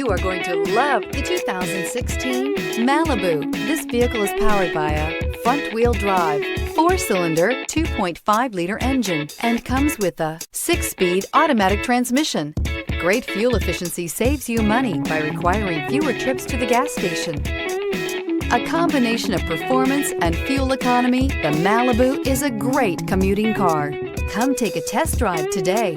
You are going to love the 2016 Malibu. This vehicle is powered by a front-wheel drive, 4-cylinder, 2.5-liter engine, and comes with a 6-speed automatic transmission. Great fuel efficiency saves you money by requiring fewer trips to the gas station. A combination of performance and fuel economy, the Malibu is a great commuting car. Come take a test drive today.